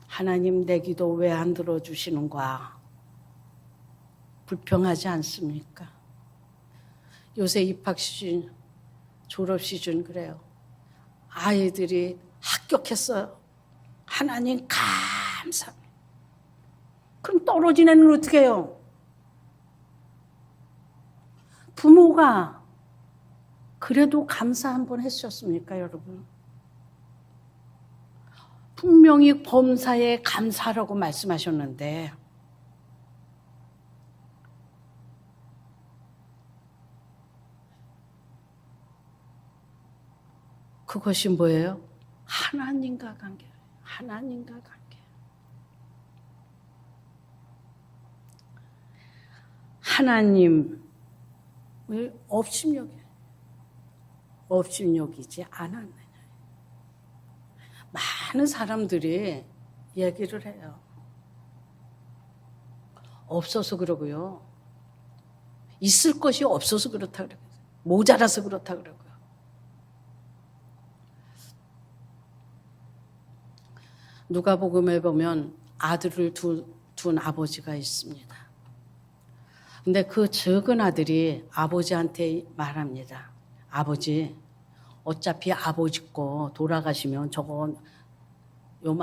하나님 내 기도 왜 안 들어주시는 거야? 불평하지 않습니까? 요새 입학시즌, 졸업시즌 그래요. 아이들이 합격했어요. 하나님 감사합니다. 그럼 떨어진 애는 어떻게 해요? 부모가 그래도 감사 한번 해주셨습니까, 여러분? 분명히 범사에 감사라고 말씀하셨는데 그것이 뭐예요? 하나님과 관계. 하나님과 관계. 하나님을 업신여기지 않았느냐. 많은 사람들이 얘기를 해요. 없어서 그러고요. 있을 것이 없어서 그렇다 그러고요. 모자라서 그렇다 그러고요. 누가복음에 보면 아들을 둔 아버지가 있습니다. 근데 그 적은 아들이 아버지한테 말합니다. 아버지, 어차피 아버지 거 돌아가시면 저거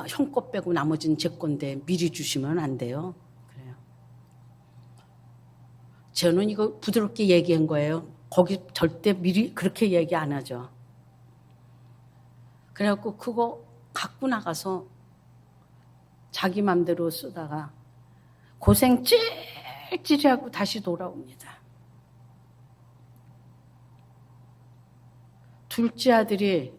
형껏 빼고 나머지는 제 건데 미리 주시면 안 돼요. 그래요. 저는 이거 부드럽게 얘기한 거예요. 거기 절대 미리 그렇게 얘기 안 하죠. 그래갖고 그거 갖고 나가서 자기 맘대로 쓰다가 고생 찔찔하고 다시 돌아옵니다. 둘째 아들이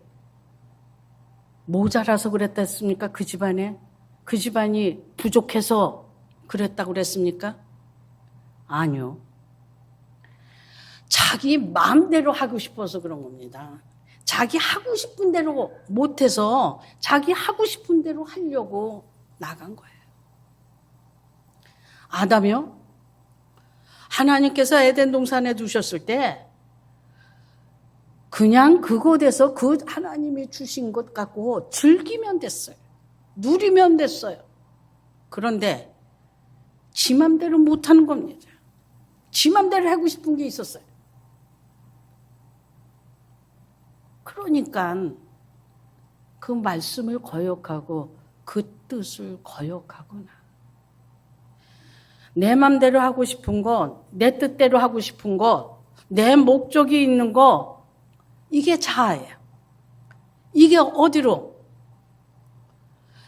모자라서 그랬댔습니까? 그 집안에? 그 집안이 부족해서 그랬다고 그랬습니까? 아니요. 자기 마음대로 하고 싶어서 그런 겁니다. 자기 하고 싶은 대로 못해서 자기 하고 싶은 대로 하려고 나간 거예요. 아담이요? 하나님께서 에덴 동산에 두셨을 때 그냥 그곳에서 그 하나님이 주신 것 갖고 즐기면 됐어요. 누리면 됐어요. 그런데 지 맘대로 못하는 겁니다. 지 맘대로 하고 싶은 게 있었어요. 그러니까 그 말씀을 거역하고 그 뜻을 거역하거나 내 맘대로 하고 싶은 것, 내 뜻대로 하고 싶은 것, 내 목적이 있는 것, 이게 자아예요. 이게 어디로?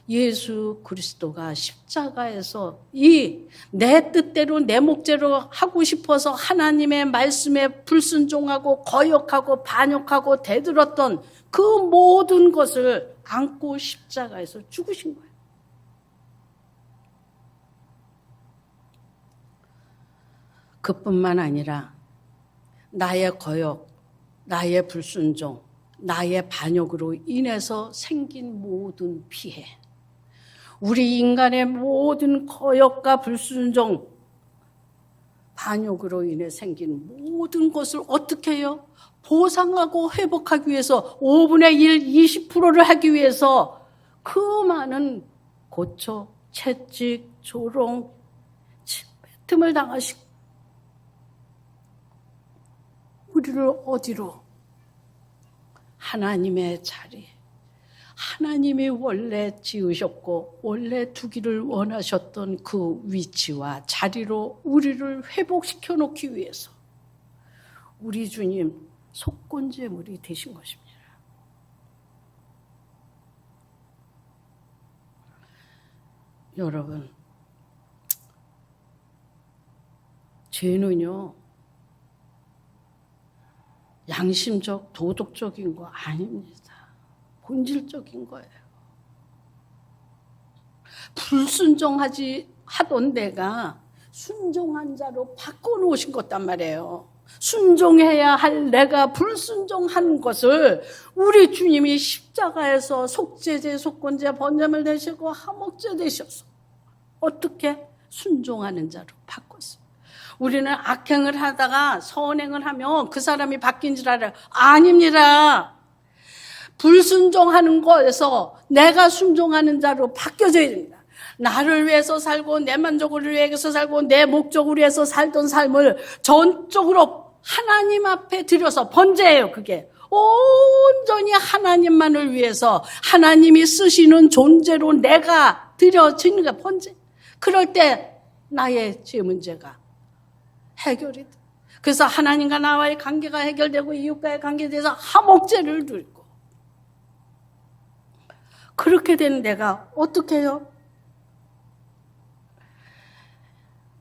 예수 그리스도가 십자가에서 이 내 뜻대로 내 목대로 하고 싶어서 하나님의 말씀에 불순종하고 거역하고 반역하고 대들었던 그 모든 것을 안고 십자가에서 죽으신 거예요. 그뿐만 아니라 나의 거역, 나의 불순종, 나의 반역으로 인해서 생긴 모든 피해, 우리 인간의 모든 거역과 불순종, 반역으로 인해 생긴 모든 것을 어떻게 해요? 보상하고 회복하기 위해서 5분의 1, 20%를 하기 위해서 그 많은 고초, 채찍, 조롱, 틈을 당하시고 우리를 어디로? 하나님의 자리, 하나님이 원래 지으셨고 원래 두기를 원하셨던 그 위치와 자리로 우리를 회복시켜 놓기 위해서 우리 주님 속건제물이 되신 것입니다. 여러분, 죄는요 양심적, 도덕적인 거 아닙니다. 본질적인 거예요. 불순종하지 하던 내가 순종한 자로 바꿔놓으신 것단 말이에요. 순종해야 할 내가 불순종한 것을 우리 주님이 십자가에서 속죄제, 속건제, 번제물 되시고 화목제 되셔서 어떻게 순종하는 자로 바꿨어요. 우리는 악행을 하다가 선행을 하면 그 사람이 바뀐 줄 알아요. 아닙니다. 불순종하는 거에서 내가 순종하는 자로 바뀌어져야 됩니다. 나를 위해서 살고 내 만족을 위해서 살고 내 목적을 위해서 살던 삶을 전적으로 하나님 앞에 드려서 번제예요. 그게 온전히 하나님만을 위해서 하나님이 쓰시는 존재로 내가 드려지는 게 번제. 그럴 때 나의 죄 문제가 해결이 돼. 그래서 하나님과 나와의 관계가 해결되고 이웃과의 관계에 대해서 화목제를 드리고 그렇게 된 내가 어떻게 해요?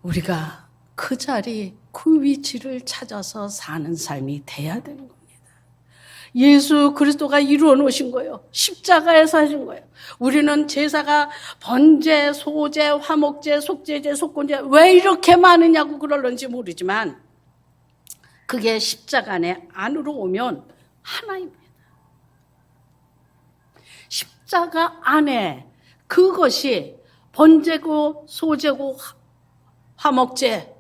우리가 그 자리, 그 위치를 찾아서 사는 삶이 돼야 되는 겁니다. 예수 그리스도가 이루어 놓으신 거예요. 십자가에서 하신 거예요. 우리는 제사가 번제, 소제, 화목제, 속죄제, 속건제 왜 이렇게 많으냐고 그러는지 모르지만 그게 십자가 안으로 오면 하나입니다. 십자가 안에 그것이 번제고 소제고 화목제,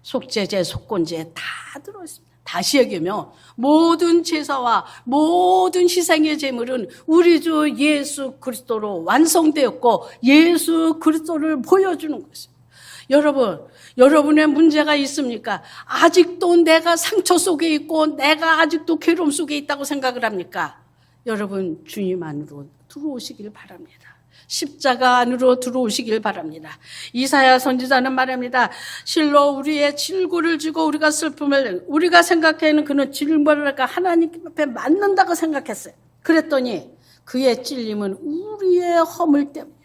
속죄제, 속건제 다 들어있습니다. 다시 얘기하면 모든 제사와 모든 희생의 제물은 우리 주 예수 그리스도로 완성되었고 예수 그리스도를 보여주는 것입니다. 여러분, 여러분의 문제가 있습니까? 아직도 내가 상처 속에 있고 내가 아직도 괴로움 속에 있다고 생각을 합니까? 여러분, 주님 안으로 들어오시길 바랍니다. 십자가 안으로 들어오시길 바랍니다. 이사야 선지자는 말합니다. 실로 우리의 질고를 지고 우리가 슬픔을 우리가 생각하는 그는 질고를 하나님 앞에 맞는다고 생각했어요. 그랬더니 그의 찔림은 우리의 허물 때문이라.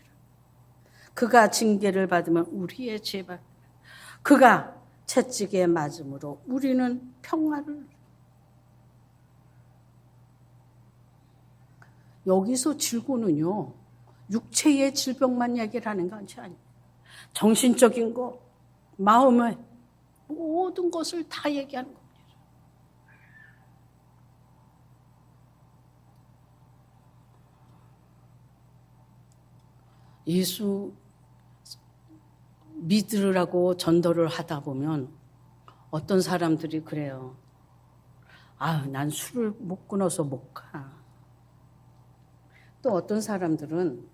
그가 징계를 받으면 우리의 죄받. 그가 채찍에 맞음으로 우리는 평화를. 여기서 질고는요. 육체의 질병만 얘기를 하는 것이 아닙니다. 정신적인 거, 마음의 모든 것을 다 얘기하는 겁니다. 예수 믿으라고 전도를 하다 보면 어떤 사람들이 그래요. 난 술을 못 끊어서 못 가. 또 어떤 사람들은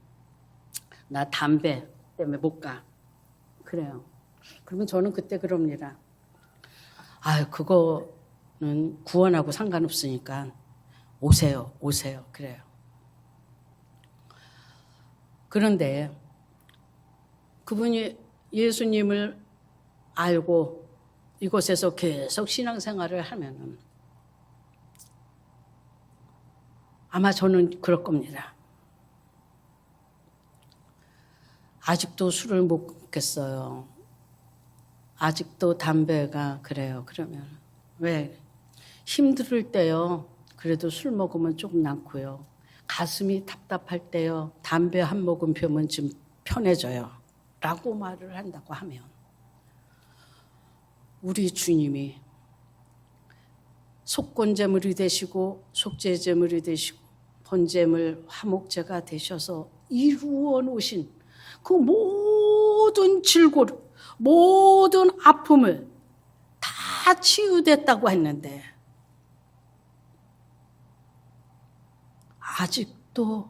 나 담배 때문에 못 가. 그래요. 그러면 저는 그때 그럽니다. 그거는 구원하고 상관없으니까 오세요. 그래요. 그런데 그분이 예수님을 알고 이곳에서 계속 신앙생활을 하면은 아마 저는 그럴 겁니다. 아직도 술을 못 끊겠어요. 아직도 담배가 그래요. 그러면 왜? 힘들 때요. 그래도 술 먹으면 조금 낫고요. 가슴이 답답할 때요. 담배 한 모금 피우면 좀 편해져요. 라고 말을 한다고 하면 우리 주님이 속건제물이 되시고 속죄제물이 되시고 번제물 화목제가 되셔서 이루어 놓으신 그 모든 질고를 모든 아픔을 다 치유됐다고 했는데 아직도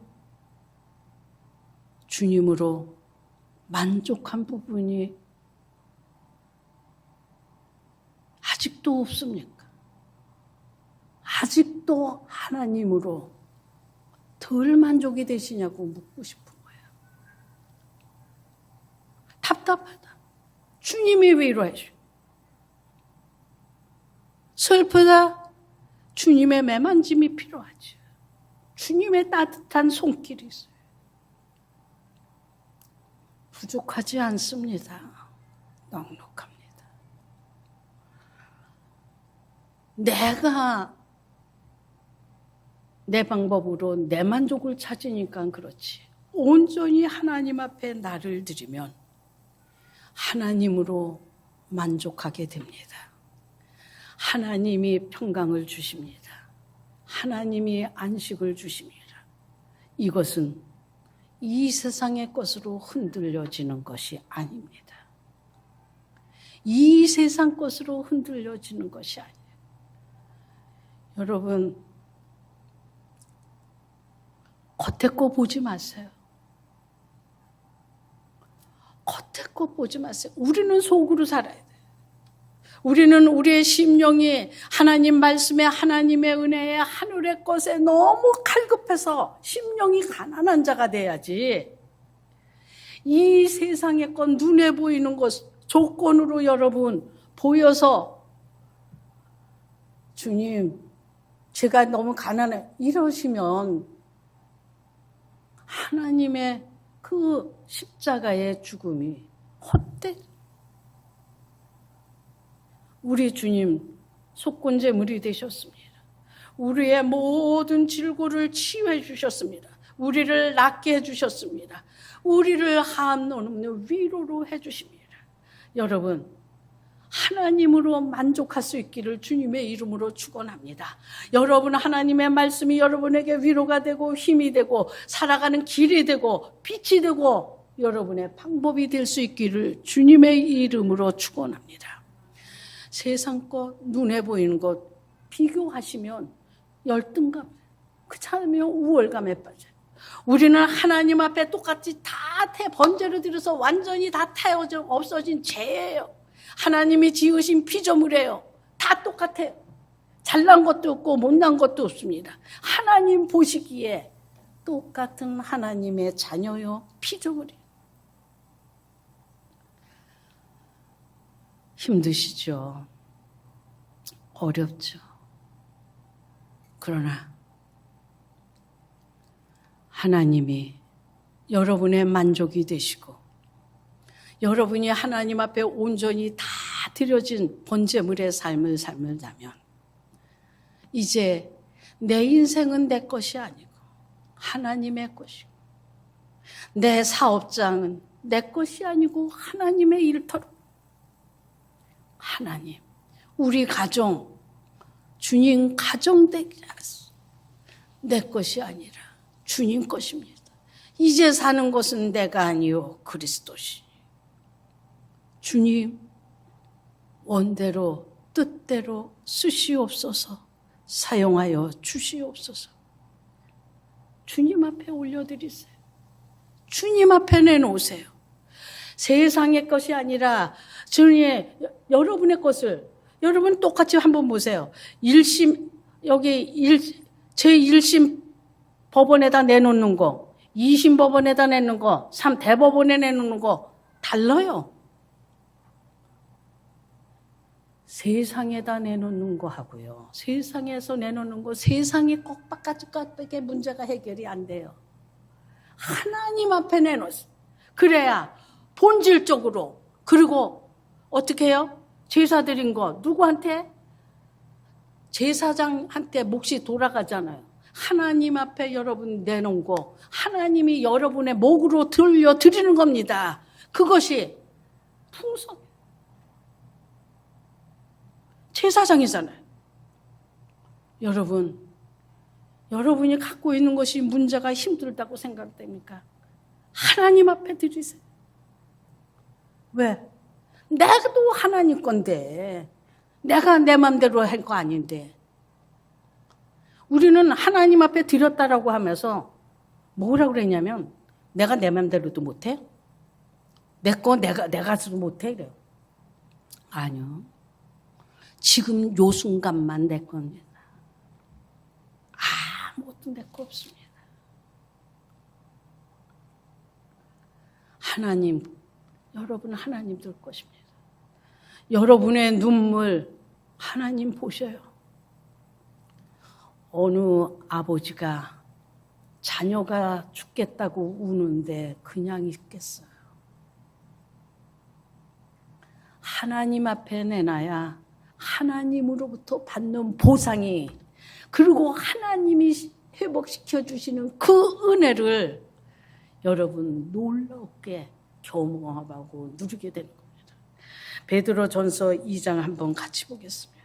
주님으로 만족한 부분이 아직도 없습니까? 아직도 하나님으로 덜 만족이 되시냐고 묻고 싶은 거예요. 답답하다. 주님이 위로해 주시고 슬프다. 주님의 매만짐이 필요하죠. 주님의 따뜻한 손길이 있어요. 부족하지 않습니다. 넉넉합니다. 내가 내 방법으로 내 만족을 찾으니까 그렇지. 온전히 하나님 앞에 나를 드리면 하나님으로 만족하게 됩니다. 하나님이 평강을 주십니다. 하나님이 안식을 주십니다. 이것은 이 세상의 것으로 흔들려지는 것이 아닙니다. 이 세상 것으로 흔들려지는 것이 아니에요. 여러분, 겉에 거 보지 마세요. 겉에 거 보지 마세요. 우리는 속으로 살아야 돼요. 우리는 우리의 심령이 하나님 말씀에 하나님의 은혜에 하늘의 것에 너무 칼급해서 심령이 가난한 자가 돼야지. 이 세상의 것 눈에 보이는 것 조건으로 여러분 보여서 주님 제가 너무 가난해 이러시면 하나님의 그 십자가의 죽음이 헛되죠. 우리 주님 속건제물이 되셨습니다. 우리의 모든 질고를 치유해 주셨습니다. 우리를 낫게 해주셨습니다. 우리를 한론 없는 위로로 해주십니다. 여러분, 하나님으로 만족할 수 있기를 주님의 이름으로 축원합니다. 여러분, 하나님의 말씀이 여러분에게 위로가 되고 힘이 되고 살아가는 길이 되고 빛이 되고 여러분의 방법이 될 수 있기를 주님의 이름으로 축원합니다. 세상 것, 눈에 보이는 것 비교하시면 열등감, 그렇다면 우월감에 빠져요. 우리는 하나님 앞에 똑같이 다 번제로 드려서 완전히 다 태워져 없어진 죄예요. 하나님이 지으신 피조물이에요. 다 똑같아요. 잘난 것도 없고 못난 것도 없습니다. 하나님 보시기에 똑같은 하나님의 자녀요, 피조물이에요. 힘드시죠? 어렵죠? 그러나 하나님이 여러분의 만족이 되시고 여러분이 하나님 앞에 온전히 다 드려진 번제물의 삶을 살면다면 이제 내 인생은 내 것이 아니고 하나님의 것이고 내 사업장은 내 것이 아니고 하나님의 일터로 하나님, 우리 가정, 주님 가정 되게 하소서. 내 것이 아니라 주님 것입니다. 이제 사는 것은 내가 아니요 그리스도시. 주님 원대로 뜻대로 쓰시옵소서. 사용하여 주시옵소서. 주님 앞에 올려드리세요. 주님 앞에 내놓으세요. 세상의 것이 아니라 주님 여러분의 것을 여러분 똑같이 한번 보세요. 1심 여기 제1심 법원에다 내놓는 거, 2심 법원에다 내놓는 거, 3 대법원에 내놓는 거 달라요. 세상에다 내놓는 거 하고요. 세상에서 내놓는 거 세상의 것밖에 문제가 해결이 안 돼요. 하나님 앞에 내놓으세요. 그래야 본질적으로. 그리고 어떻게 해요? 제사 드린 거 누구한테? 제사장한테 몫이 돌아가잖아요. 하나님 앞에 여러분 내놓은 거 하나님이 여러분의 목으로 들려드리는 겁니다. 그것이 풍성. 제사장이잖아요. 여러분이 갖고 있는 것이 문제가 힘들다고 생각됩니까? 하나님 앞에 드리세요. 왜? 내가도 하나님 건데 내가 내 맘대로 할 거 아닌데. 우리는 하나님 앞에 드렸다라고 하면서 뭐라고 그랬냐면 내가 내 맘대로도 못해? 내 거 내가 못해? 이래요. 아니요. 지금 요 순간만 내 겁니다. 아무것도 내 거 없습니다. 여러분 하나님 될 것입니다. 여러분의 눈물 하나님 보셔요. 어느 아버지가 자녀가 죽겠다고 우는데 그냥 있겠어요. 하나님 앞에 내놔야 하나님으로부터 받는 보상이, 그리고 하나님이 회복시켜 주시는 그 은혜를 여러분 놀랍게 경험하고 누리게 되는 겁니다. 베드로전서 2장 한번 같이 보겠습니다.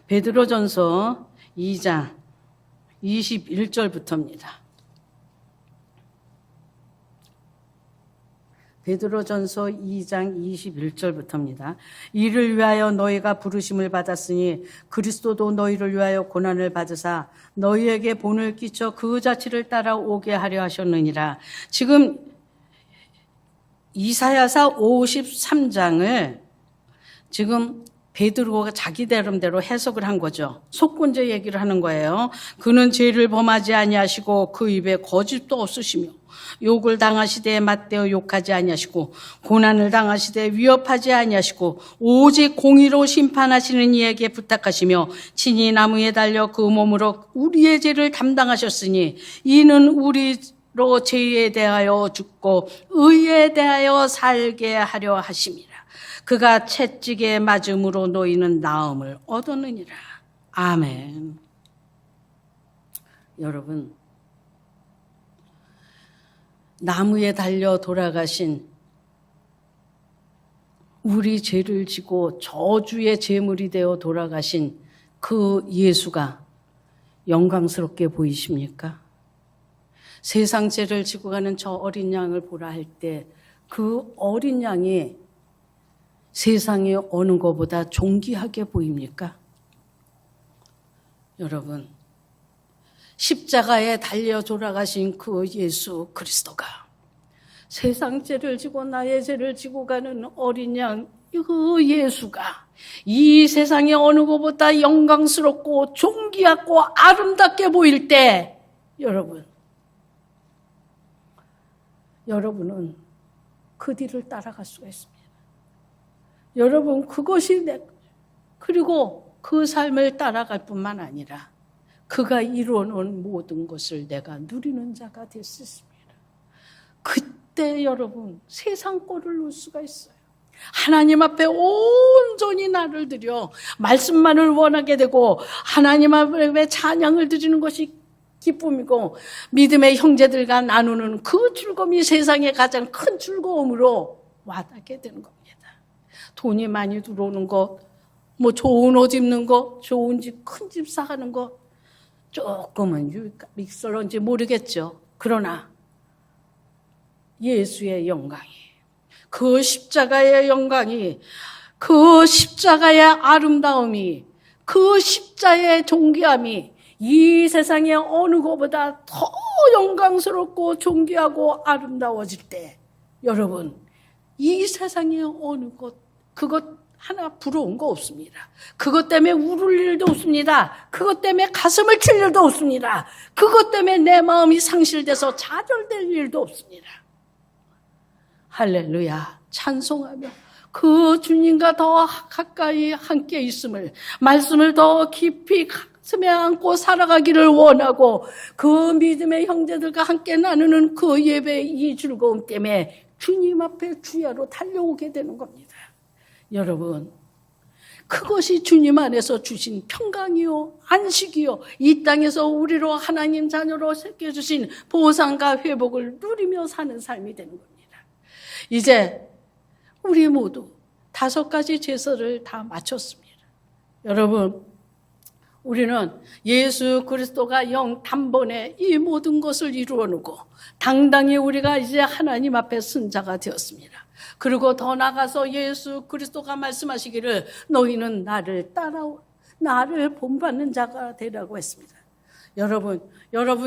베드로전서 2장 21절부터입니다. 베드로전서 2장 21절부터입니다. 이를 위하여 너희가 부르심을 받았으니 그리스도도 너희를 위하여 고난을 받으사 너희에게 본을 끼쳐 그 자취를 따라오게 하려 하셨느니라. 지금 이사야서 53장을 지금 베드로가 자기 나름대로 해석을 한 거죠. 속건제 얘기를 하는 거예요. 그는 죄를 범하지 아니하시고 그 입에 거짓도 없으시며 욕을 당하시되 맞대어 욕하지 아니하시고 고난을 당하시되 위협하지 아니하시고 오직 공의로 심판하시는 이에게 부탁하시며 친히 나무에 달려 그 몸으로 우리의 죄를 담당하셨으니 이는 우리로 죄에 대하여 죽고 의에 대하여 살게 하려 하심이라. 그가 채찍에 맞음으로 너희는 나음을 얻었느니라. 아멘. 여러분, 나무에 달려 돌아가신 우리 죄를 지고 저주의 제물이 되어 돌아가신 그 예수가 영광스럽게 보이십니까? 세상 죄를 지고 가는 저 어린 양을 보라 할 때 그 어린 양이 세상의 어느 것보다 존귀하게 보입니까? 여러분, 십자가에 달려 돌아가신 그 예수 그리스도가 세상 죄를 지고 나의 죄를 지고 가는 어린 양, 그 예수가 이 세상의 어느 것보다 영광스럽고 존귀하고 아름답게 보일 때 여러분은 그 뒤를 따라갈 수가 있습니다. 여러분, 그것이 그리고 그 삶을 따라갈 뿐만 아니라 그가 이루어놓은 모든 것을 내가 누리는 자가 될 수 있습니다. 그때 여러분 세상 꼴을 놓을 수가 있어요. 하나님 앞에 온전히 나를 드려 말씀만을 원하게 되고 하나님 앞에 찬양을 드리는 것이 기쁨이고 믿음의 형제들과 나누는 그 즐거움이 세상의 가장 큰 즐거움으로 와닿게 되는 겁니다. 돈이 많이 들어오는 것, 뭐 좋은 옷 입는 것, 좋은 집, 큰 집 사가는 것, 조금은 믹설런지 모르겠죠. 그러나 예수의 영광이, 그 십자가의 영광이, 그 십자가의 아름다움이, 그 십자가의 존귀함이 이 세상의 어느 것보다 더 영광스럽고 존귀하고 아름다워질 때 여러분, 이 세상의 어느 것, 그것 하나 부러운 거 없습니다. 그것 때문에 울을 일도 없습니다. 그것 때문에 가슴을 칠 일도 없습니다. 그것 때문에 내 마음이 상실돼서 좌절될 일도 없습니다. 할렐루야, 찬송하며 그 주님과 더 가까이 함께 있음을, 말씀을 더 깊이 가슴에 안고 살아가기를 원하고 그 믿음의 형제들과 함께 나누는 그 예배의 이 즐거움 때문에 주님 앞에 주야로 달려오게 되는 겁니다. 여러분, 그것이 주님 안에서 주신 평강이요 안식이요 이 땅에서 우리로 하나님 자녀로 새겨주신 보상과 회복을 누리며 사는 삶이 되는 겁니다. 이제 우리 모두 5가지 제서를 다 마쳤습니다. 여러분, 우리는 예수 그리스도가 영 단번에 이 모든 것을 이루어 놓고 당당히 우리가 이제 하나님 앞에 승자가 되었습니다. 그리고 더 나아가서 예수 그리스도가 말씀하시기를 너희는 나를 따라오, 나를 본받는 자가 되라고 했습니다. 여러분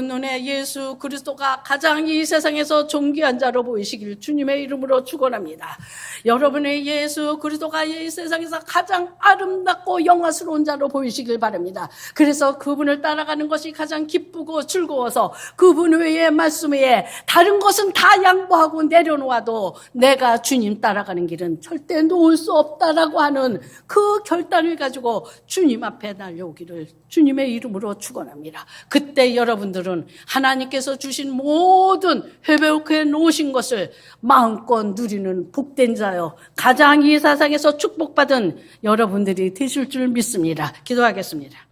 눈에 예수 그리스도가 가장 이 세상에서 존귀한 자로 보이시길 주님의 이름으로 축원합니다. 여러분의 예수 그리스도가 이 세상에서 가장 아름답고 영화스러운 자로 보이시길 바랍니다. 그래서 그분을 따라가는 것이 가장 기쁘고 즐거워서 그분 외에 말씀 외에 다른 것은 다 양보하고 내려놓아도 내가 주님 따라가는 길은 절대 놓을 수 없다라고 하는 그 결단을 가지고 주님 앞에 달려오기를 주님의 이름으로 축원합니다. 그때 여러분들은 하나님께서 주신 모든 회복해 놓으신 것을 마음껏 누리는 복된 자요, 가장 이 세상에서 축복받은 여러분들이 되실 줄 믿습니다. 기도하겠습니다.